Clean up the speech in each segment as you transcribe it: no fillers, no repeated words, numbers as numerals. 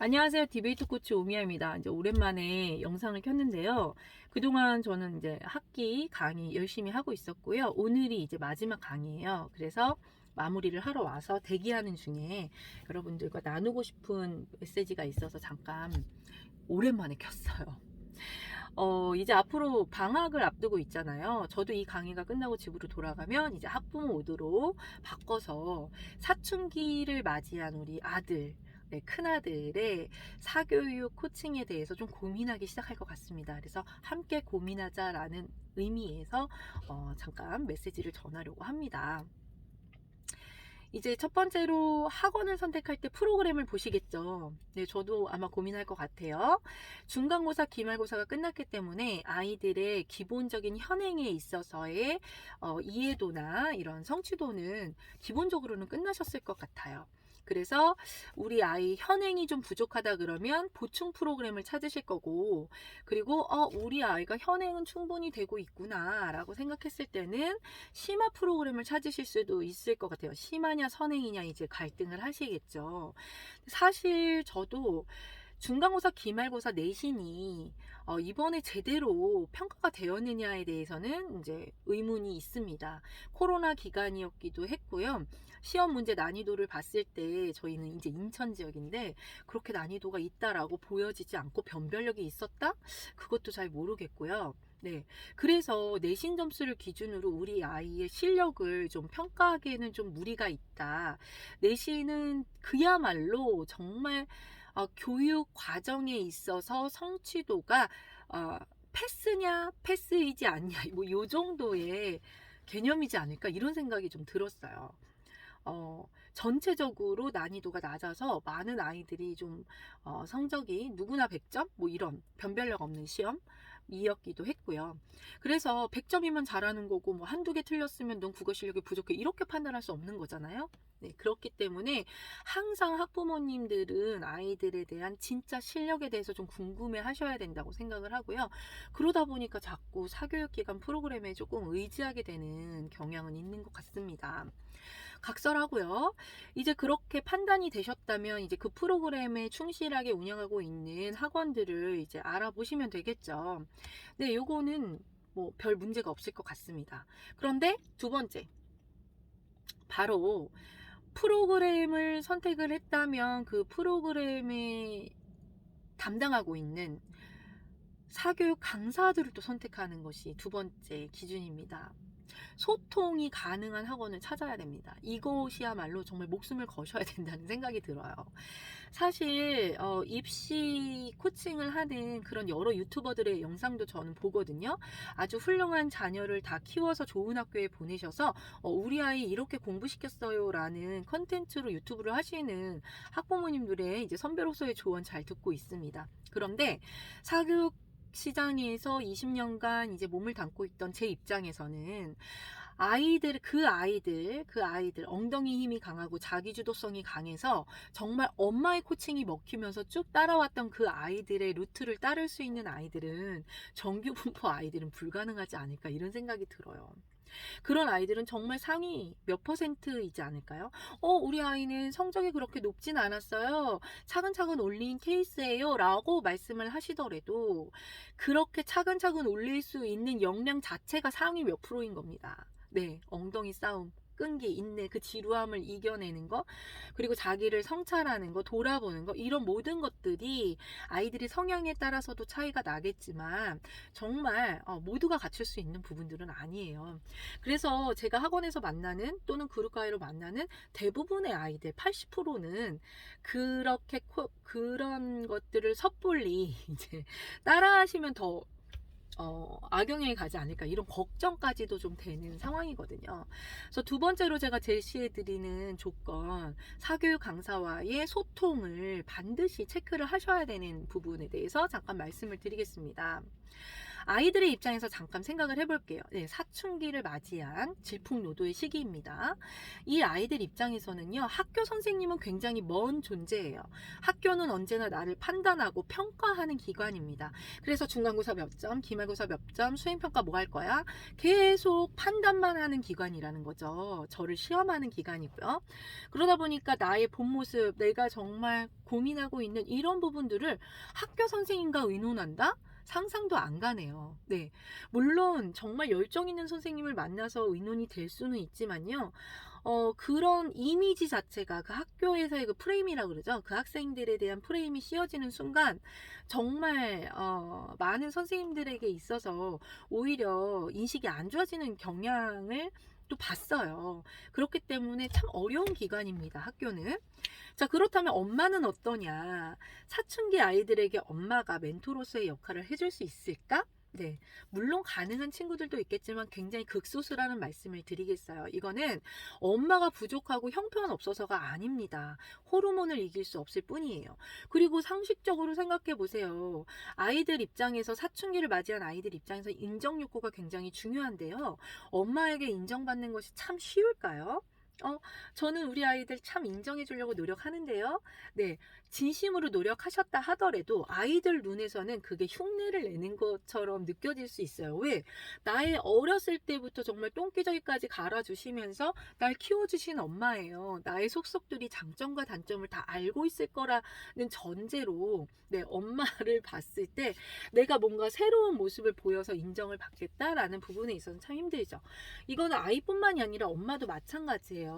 안녕하세요. 디베이트 코치 오미야입니다. 이제 오랜만에 영상을 켰는데요. 그동안 저는 이제 학기 강의 열심히 하고 있었고요. 오늘이 이제 마지막 강의예요. 그래서 마무리를 하러 와서 대기하는 중에 여러분들과 나누고 싶은 메시지가 있어서 잠깐 오랜만에 켰어요. 이제 앞으로 방학을 앞두고 있잖아요. 저도 이 강의가 끝나고 집으로 돌아가면 이제 학부모 모드로 바꿔서 사춘기를 맞이한 우리 아들, 네, 큰아들의 사교육 코칭에 대해서 좀 고민하기 시작할 것 같습니다. 그래서 함께 고민하자라는 의미에서 잠깐 메시지를 전하려고 합니다. 이제 첫 번째로 학원을 선택할 때 프로그램을 보시겠죠. 네, 저도 아마 고민할 것 같아요. 중간고사, 기말고사가 끝났기 때문에 아이들의 기본적인 현행에 있어서의 이해도나 이런 성취도는 기본적으로는 끝나셨을 것 같아요. 그래서 우리 아이 현행이 좀 부족하다 그러면 보충 프로그램을 찾으실 거고, 그리고 우리 아이가 현행은 충분히 되고 있구나 라고 생각했을 때는 심화 프로그램을 찾으실 수도 있을 것 같아요. 심하냐 선행이냐 이제 갈등을 하시겠죠. 사실 저도 중간고사, 기말고사 내신이 이번에 제대로 평가가 되었느냐에 대해서는 이제 의문이 있습니다. 코로나 기간이었기도 했고요. 시험 문제 난이도를 봤을 때 저희는 이제 인천 지역인데 그렇게 난이도가 있다라고 보여지지 않고 변별력이 있었다? 그것도 잘 모르겠고요. 네. 그래서 내신 점수를 기준으로 우리 아이의 실력을 좀 평가하기에는 좀 무리가 있다. 내신은 그야말로 정말 교육 과정에 있어서 성취도가 패스냐 패스이지 않냐 뭐 요 정도의 개념이지 않을까 이런 생각이 좀 들었어요. 전체적으로 난이도가 낮아서 많은 아이들이 좀 성적이 누구나 100점 뭐 이런 변별력 없는 시험 이었기도 했고요. 그래서 100점이면 잘하는 거고 뭐 한두 개 틀렸으면 넌 국어 실력이 부족해 이렇게 판단할 수 없는 거잖아요. 네, 그렇기 때문에 항상 학부모님들은 아이들에 대한 진짜 실력에 대해서 좀 궁금해 하셔야 된다고 생각을 하고요. 그러다 보니까 자꾸 사교육기관 프로그램에 조금 의지하게 되는 경향은 있는 것 같습니다. 각설하고요. 이제 그렇게 판단이 되셨다면 이제 그 프로그램에 충실하게 운영하고 있는 학원들을 이제 알아보시면 되겠죠. 네, 요거는 뭐 별 문제가 없을 것 같습니다. 그런데 두 번째, 바로 프로그램을 선택을 했다면 그 프로그램에 담당하고 있는 사교육 강사들을 또 선택하는 것이 두 번째 기준입니다. 소통이 가능한 학원을 찾아야 됩니다. 이것이야말로 정말 목숨을 거셔야 된다는 생각이 들어요. 사실 입시 코칭을 하는 그런 여러 유튜버들의 영상도 저는 보거든요. 아주 훌륭한 자녀를 다 키워서 좋은 학교에 보내셔서 우리 아이 이렇게 공부시켰어요 라는 컨텐츠로 유튜브를 하시는 학부모님들의 이제 선배로서의 조언 잘 듣고 있습니다. 그런데 사교육 시장에서 20년간 이제 몸을 담고 있던 제 입장에서는 그 아이들 엉덩이 힘이 강하고 자기주도성이 강해서 정말 엄마의 코칭이 먹히면서 쭉 따라왔던 그 아이들의 루트를 따를 수 있는 아이들은 정규 분포 아이들은 불가능하지 않을까 이런 생각이 들어요. 그런 아이들은 정말 상위 몇 퍼센트이지 않을까요? 우리 아이는 성적이 그렇게 높진 않았어요. 차근차근 올린 케이스예요. 라고 말씀을 하시더라도 그렇게 차근차근 올릴 수 있는 역량 자체가 상위 몇 프로인 겁니다. 네, 엉덩이 싸움. 끈기, 인내, 그 지루함을 이겨내는 거, 그리고 자기를 성찰하는 거, 돌아보는 거, 이런 모든 것들이 아이들의 성향에 따라서도 차이가 나겠지만, 정말 모두가 갖출 수 있는 부분들은 아니에요. 그래서 제가 학원에서 만나는 또는 그룹가이로 만나는 대부분의 아이들 80%는 그렇게 그런 것들을 섣불리 이제 따라하시면 더 악영향이 가지 않을까 이런 걱정까지도 좀 되는 상황이거든요. 그래서 두 번째로 제가 제시해 드리는 조건, 사교육 강사와의 소통을 반드시 체크를 하셔야 되는 부분에 대해서 잠깐 말씀을 드리겠습니다. 아이들의 입장에서 잠깐 생각을 해볼게요. 네, 사춘기를 맞이한 질풍노도의 시기입니다. 이 아이들 입장에서는요, 학교 선생님은 굉장히 먼 존재예요. 학교는 언제나 나를 판단하고 평가하는 기관입니다. 그래서 중간고사 몇 점, 기말고사 몇 점, 수행평가 뭐 할 거야? 계속 판단만 하는 기관이라는 거죠. 저를 시험하는 기관이고요. 그러다 보니까 나의 본 모습, 내가 정말 고민하고 있는 이런 부분들을 학교 선생님과 의논한다? 상상도 안 가네요. 네. 물론 정말 열정 있는 선생님을 만나서 의논이 될 수는 있지만요. 그런 이미지 자체가 그 학교에서의 그 프레임이라고 그러죠. 그 학생들에 대한 프레임이 씌워지는 순간 정말 많은 선생님들에게 있어서 오히려 인식이 안 좋아지는 경향을 또 봤어요. 그렇기 때문에 참 어려운 기간입니다, 학교는. 자, 그렇다면 엄마는 어떠냐? 사춘기 아이들에게 엄마가 멘토로서의 역할을 해줄 수 있을까? 네. 물론 가능한 친구들도 있겠지만 굉장히 극소수라는 말씀을 드리겠어요. 이거는 엄마가 부족하고 형편없어서가 아닙니다. 호르몬을 이길 수 없을 뿐이에요. 그리고 상식적으로 생각해 보세요. 아이들 입장에서 사춘기를 맞이한 아이들 입장에서 인정 욕구가 굉장히 중요한데요. 엄마에게 인정받는 것이 참 쉬울까요? 저는 우리 아이들 참 인정해 주려고 노력하는데요. 네, 진심으로 노력하셨다 하더라도 아이들 눈에서는 그게 흉내를 내는 것처럼 느껴질 수 있어요. 왜? 나의 어렸을 때부터 정말 똥기저귀까지 갈아주시면서 날 키워주신 엄마예요. 나의 속속들이 장점과 단점을 다 알고 있을 거라는 전제로 네, 엄마를 봤을 때 내가 뭔가 새로운 모습을 보여서 인정을 받겠다라는 부분에 있어서 참 힘들죠. 이거는 아이뿐만이 아니라 엄마도 마찬가지예요.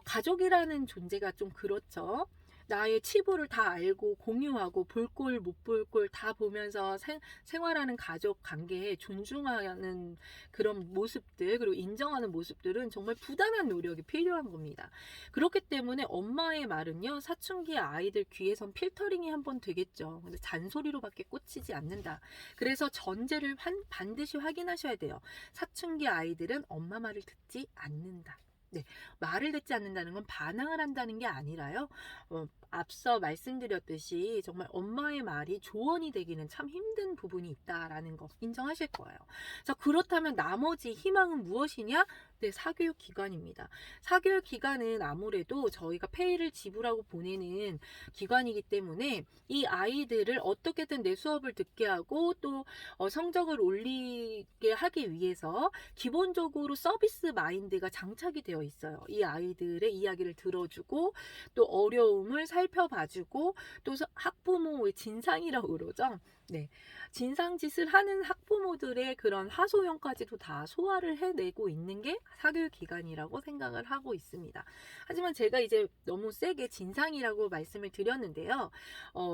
가족이라는 존재가 좀 그렇죠. 나의 치부를 다 알고 공유하고 볼 꼴 못 볼 꼴 다 보면서 생활하는 가족 관계에 존중하는 그런 모습들 그리고 인정하는 모습들은 정말 부단한 노력이 필요한 겁니다. 그렇기 때문에 엄마의 말은요, 사춘기 아이들 귀에선 필터링이 한번 되겠죠. 근데 잔소리로밖에 꽂히지 않는다. 그래서 전제를 반드시 확인하셔야 돼요. 사춘기 아이들은 엄마 말을 듣지 않는다. 네, 말을 듣지 않는다는 건 반항을 한다는 게 아니라요. 앞서 말씀드렸듯이 정말 엄마의 말이 조언이 되기는 참 힘든 부분이 있다라는 거 인정하실 거예요. 자, 그렇다면 나머지 희망은 무엇이냐? 네, 사교육 기관입니다. 사교육 기관은 아무래도 저희가 페이를 지불하고 보내는 기관이기 때문에 이 아이들을 어떻게든 내 수업을 듣게 하고 또 성적을 올리게 하기 위해서 기본적으로 서비스 마인드가 장착이 되어 있어요. 이 아이들의 이야기를 들어주고 또 어려움을 살펴봐주고 또 학부모의 진상이라고 그러죠. 네, 진상짓을 하는 학부모들의 그런 하소연까지도 다 소화를 해내고 있는 게 사교육기관이라고 생각을 하고 있습니다. 하지만 제가 이제 너무 세게 진상이라고 말씀을 드렸는데요.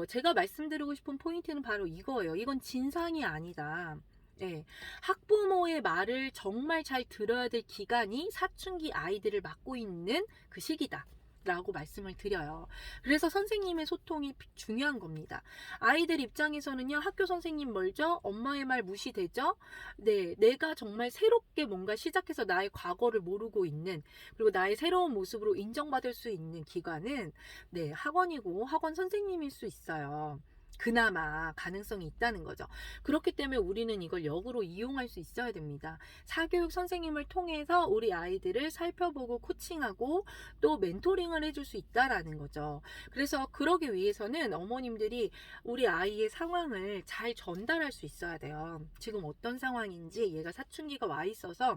제가 말씀드리고 싶은 포인트는 바로 이거예요. 이건 진상이 아니다. 네, 학부모의 말을 정말 잘 들어야 될 기간이 사춘기 아이들을 맡고 있는 그 시기다. 라고 말씀을 드려요. 그래서 선생님의 소통이 중요한 겁니다. 아이들 입장에서는요, 학교 선생님 멀죠? 엄마의 말 무시되죠? 네, 내가 정말 새롭게 뭔가 시작해서 나의 과거를 모르고 있는, 그리고 나의 새로운 모습으로 인정받을 수 있는 기관은 네, 학원이고 학원 선생님일 수 있어요. 그나마 가능성이 있다는 거죠. 그렇기 때문에 우리는 이걸 역으로 이용할 수 있어야 됩니다. 사교육 선생님을 통해서 우리 아이들을 살펴보고 코칭하고 또 멘토링을 해줄 수 있다라는 거죠. 그래서 그러기 위해서는 어머님들이 우리 아이의 상황을 잘 전달할 수 있어야 돼요. 지금 어떤 상황인지, 얘가 사춘기가 와 있어서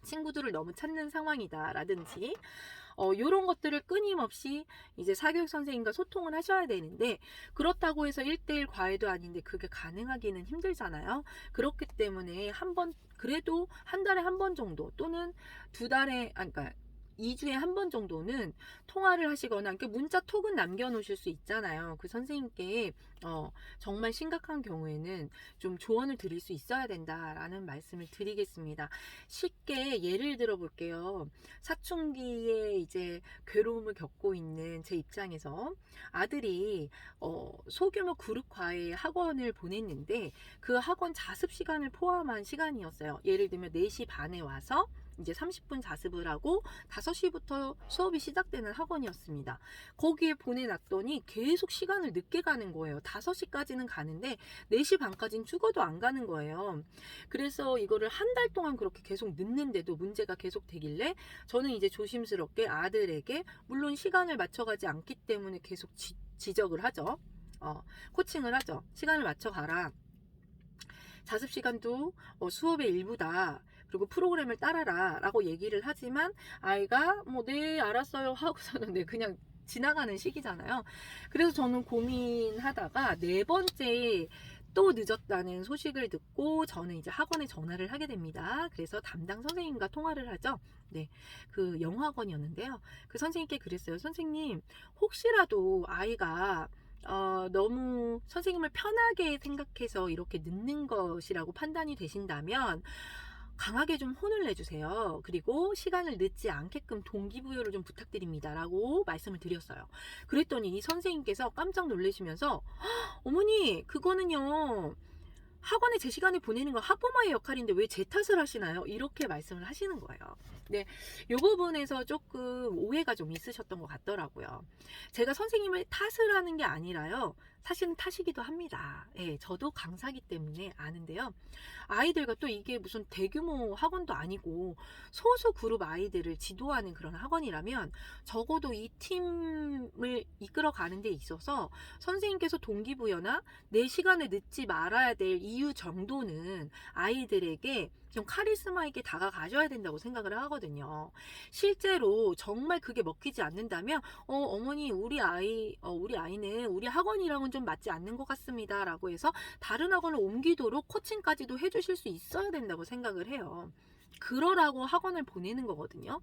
친구들을 너무 찾는 상황이다 라든지 요런 것들을 끊임없이 이제 사교육 선생님과 소통을 하셔야 되는데, 그렇다고 해서 1대1 과외도 아닌데 그게 가능하기는 힘들잖아요. 그렇기 때문에 그래도 한 달에 한 번 정도 또는 두 달에 그러니까 2주에 한 번 정도는 통화를 하시거나 이렇게 문자 톡은 남겨놓으실 수 있잖아요. 그 선생님께 정말 심각한 경우에는 좀 조언을 드릴 수 있어야 된다라는 말씀을 드리겠습니다. 쉽게 예를 들어 볼게요. 사춘기에 이제 괴로움을 겪고 있는 제 입장에서 아들이 소규모 그룹 과외 학원을 보냈는데 그 학원 자습 시간을 포함한 시간이었어요. 예를 들면 4시 반에 와서 이제 30분 자습을 하고 5시부터 수업이 시작되는 학원이었습니다. 거기에 보내놨더니 계속 시간을 늦게 가는 거예요. 5시까지는 가는데 4시 반까지는 죽어도 안 가는 거예요. 그래서 이거를 한 달 동안 그렇게 계속 늦는데도 문제가 계속 되길래 저는 이제 조심스럽게 아들에게, 물론 시간을 맞춰가지 않기 때문에 계속 지적을 하죠. 코칭을 하죠. 시간을 맞춰 가라. 자습 시간도 수업의 일부다. 그리고 프로그램을 따라라 라고 얘기를 하지만 아이가 뭐 네 알았어요 하고서는 네 그냥 지나가는 시기잖아요. 그래서 저는 고민하다가 4번째 또 늦었다는 소식을 듣고 저는 이제 학원에 전화를 하게 됩니다. 그래서 담당 선생님과 통화를 하죠. 네, 그 영어학원이었는데요. 그 선생님께 그랬어요. 선생님, 혹시라도 아이가 너무 선생님을 편하게 생각해서 이렇게 늦는 것이라고 판단이 되신다면 강하게 좀 혼을 내주세요. 그리고 시간을 늦지 않게끔 동기부여를 좀 부탁드립니다. 라고 말씀을 드렸어요. 그랬더니 이 선생님께서 깜짝 놀라시면서 어머니, 그거는요, 학원에 제 시간에 보내는 건 학부모의 역할인데 왜 제 탓을 하시나요? 이렇게 말씀을 하시는 거예요. 네, 이 부분에서 조금 오해가 좀 있으셨던 것 같더라고요. 제가 선생님을 탓을 하는 게 아니라요, 사실은 탓이기도 합니다. 예, 저도 강사기 때문에 아는데요. 아이들과 또 이게 무슨 대규모 학원도 아니고 소수 그룹 아이들을 지도하는 그런 학원이라면 적어도 이 팀을 이끌어가는 데 있어서 선생님께서 동기부여나 내 시간에 늦지 말아야 될 이유 정도는 아이들에게 좀 카리스마 있게 다가가셔야 된다고 생각을 하거든요. 실제로 정말 그게 먹히지 않는다면 어머니, 우리 아이는 우리 학원이랑은 좀 맞지 않는 것 같습니다 라고 해서 다른 학원을 옮기도록 코칭까지도 해주실 수 있어야 된다고 생각을 해요. 그러라고 학원을 보내는 거거든요.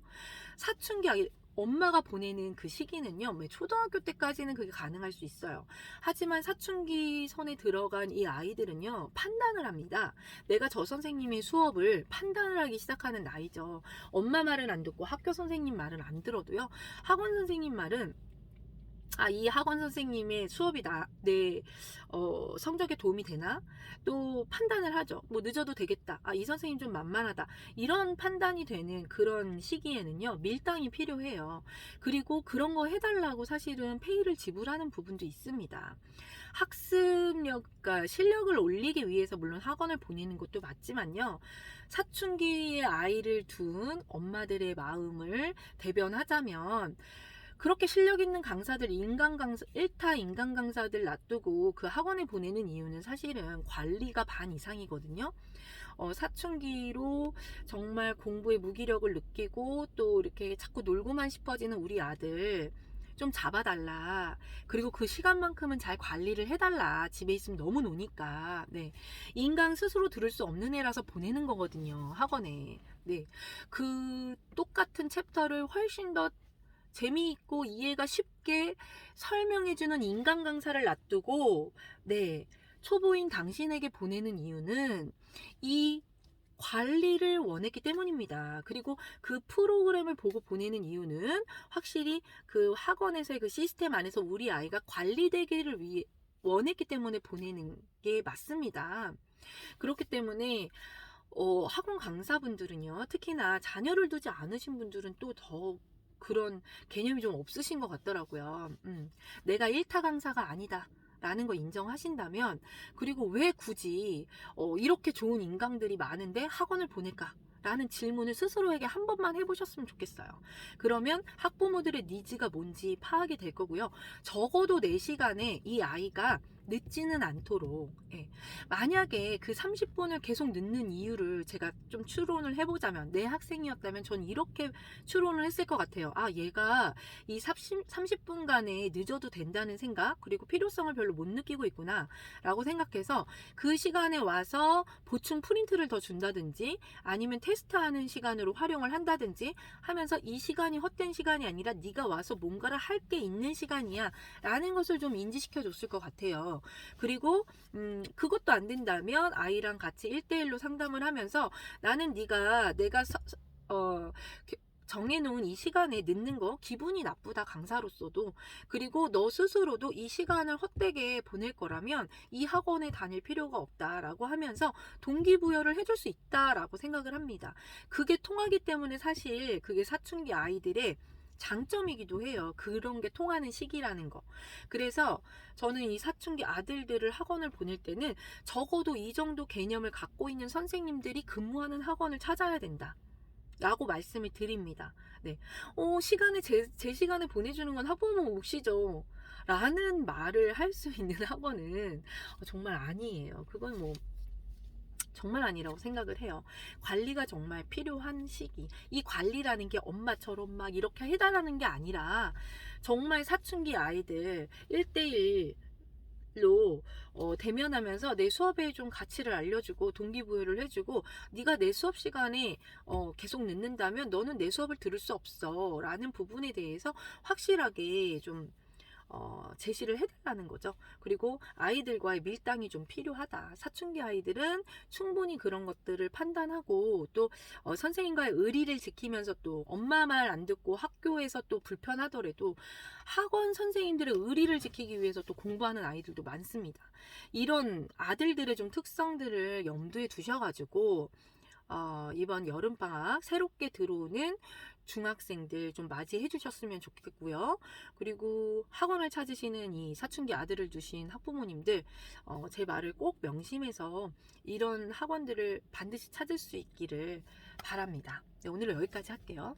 사춘기 아이, 엄마가 보내는 그 시기는요, 초등학교 때까지는 그게 가능할 수 있어요. 하지만 사춘기 선에 들어간 이 아이들은요, 판단을 합니다. 내가 저 선생님의 수업을 판단을 하기 시작하는 나이죠. 엄마 말은 안 듣고 학교 선생님 말은 안 들어도요, 학원 선생님 말은 이 학원 선생님의 수업이 내 성적에 도움이 되나? 또 판단을 하죠. 뭐 늦어도 되겠다. 이 선생님 좀 만만하다. 이런 판단이 되는 그런 시기에는요, 밀당이 필요해요. 그리고 그런 거 해달라고 사실은 페이를 지불하는 부분도 있습니다. 학습력, 그러니까 실력을 올리기 위해서 물론 학원을 보내는 것도 맞지만요, 사춘기의 아이를 둔 엄마들의 마음을 대변하자면 그렇게 실력 있는 강사들, 1타 인간 강사들 놔두고 그 학원에 보내는 이유는 사실은 관리가 반 이상이거든요. 사춘기로 정말 공부에 무기력을 느끼고 또 이렇게 자꾸 놀고만 싶어지는 우리 아들 좀 잡아달라. 그리고 그 시간만큼은 잘 관리를 해달라. 집에 있으면 너무 노니까. 네. 인강 스스로 들을 수 없는 애라서 보내는 거거든요, 학원에. 네. 그 똑같은 챕터를 훨씬 더 재미있고 이해가 쉽게 설명해주는 인간 강사를 놔두고 네, 초보인 당신에게 보내는 이유는 이 관리를 원했기 때문입니다. 그리고 그 프로그램을 보고 보내는 이유는 확실히 그 학원에서의 그 시스템 안에서 우리 아이가 관리되기를 위해 원했기 때문에 보내는 게 맞습니다. 그렇기 때문에 학원 강사분들은요, 특히나 자녀를 두지 않으신 분들은 또 더 그런 개념이 좀 없으신 것 같더라고요. 내가 1타 강사가 아니다 라는 거 인정하신다면, 그리고 왜 굳이 이렇게 좋은 인강들이 많은데 학원을 보낼까? 라는 질문을 스스로에게 한 번만 해보셨으면 좋겠어요. 그러면 학부모들의 니즈가 뭔지 파악이 될 거고요. 적어도 4시간에 이 아이가 늦지는 않도록, 만약에 그 30분을 계속 늦는 이유를 제가 좀 추론을 해보자면, 내 학생이었다면 전 이렇게 추론을 했을 것 같아요. 얘가 이 30분간에 늦어도 된다는 생각, 그리고 필요성을 별로 못 느끼고 있구나 라고 생각해서 그 시간에 와서 보충 프린트를 더 준다든지 아니면 테스트하는 시간으로 활용을 한다든지 하면서 이 시간이 헛된 시간이 아니라 네가 와서 뭔가를 할 게 있는 시간이야 라는 것을 좀 인지시켜 줬을 것 같아요. 그리고 그것도 안 된다면 아이랑 같이 1대1로 상담을 하면서 나는 내가 정해놓은 이 시간에 늦는 거 기분이 나쁘다, 강사로서도. 그리고 너 스스로도 이 시간을 헛되게 보낼 거라면 이 학원에 다닐 필요가 없다라고 하면서 동기부여를 해줄 수 있다라고 생각을 합니다. 그게 통하기 때문에 사실 그게 사춘기 아이들의 장점이기도 해요. 그런 게 통하는 시기라는 거. 그래서 저는 이 사춘기 아들들을 학원을 보낼 때는 적어도 이 정도 개념을 갖고 있는 선생님들이 근무하는 학원을 찾아야 된다 라고 말씀을 드립니다. 네. 시간에 제 시간에 보내주는 건 학부모 몫이죠. 라는 말을 할 수 있는 학원은 정말 아니에요. 그건 뭐 정말 아니라고 생각을 해요. 관리가 정말 필요한 시기. 이 관리라는 게 엄마처럼 막 이렇게 해달라는 게 아니라 정말 사춘기 아이들 1대1 로 대면하면서 내 수업에 좀 가치를 알려주고 동기부여를 해주고, 네가 내 수업 시간에 계속 늦는다면 너는 내 수업을 들을 수 없어 라는 부분에 대해서 확실하게 좀 제시를 해달라는 거죠. 그리고 아이들과의 밀당이 좀 필요하다. 사춘기 아이들은 충분히 그런 것들을 판단하고 또 선생님과의 의리를 지키면서 또 엄마 말 안 듣고 학교에서 또 불편하더라도 학원 선생님들의 의리를 지키기 위해서 또 공부하는 아이들도 많습니다. 이런 아들들의 좀 특성들을 염두에 두셔가지고 이번 여름방학 새롭게 들어오는 중학생들 좀 맞이해 주셨으면 좋겠고요. 그리고 학원을 찾으시는 이 사춘기 아들을 두신 학부모님들, 제 말을 꼭 명심해서 이런 학원들을 반드시 찾을 수 있기를 바랍니다. 네, 오늘 여기까지 할게요.